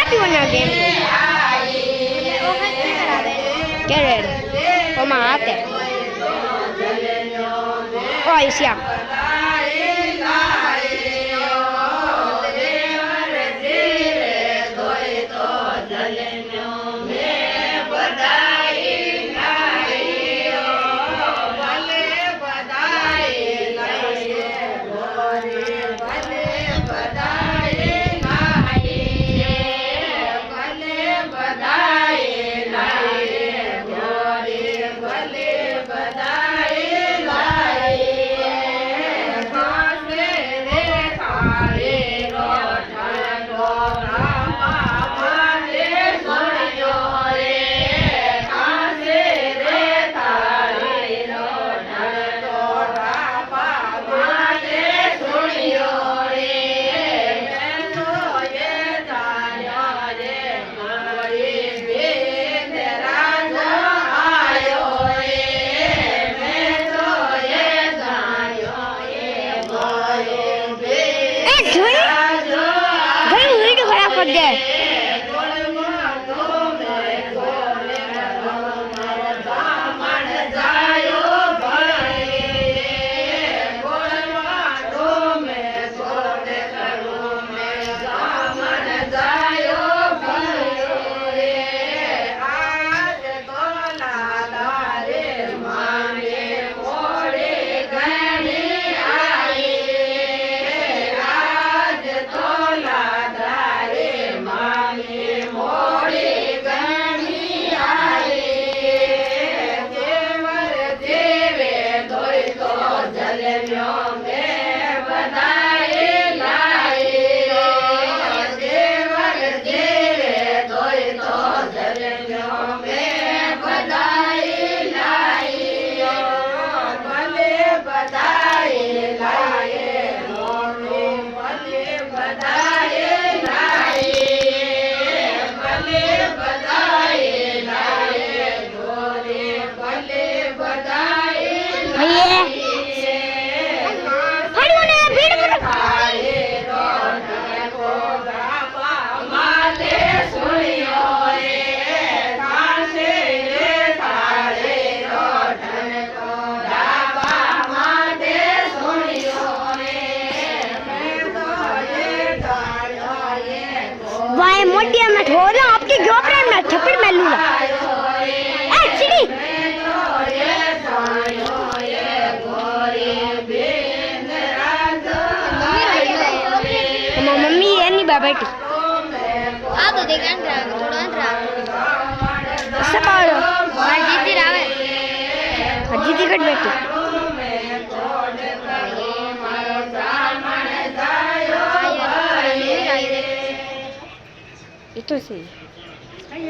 क्यों ना game carat वो माते ओ ऐसिया वाई मोटी में ठोरा आपकी गर्लफ्रेंड में थप्पड़ में लूला ए चिड़ी मम्मी ये नहीं बेटी आ तो देखा थोड़ा सब और जीती रावे जीती कट बेटी ये तो सही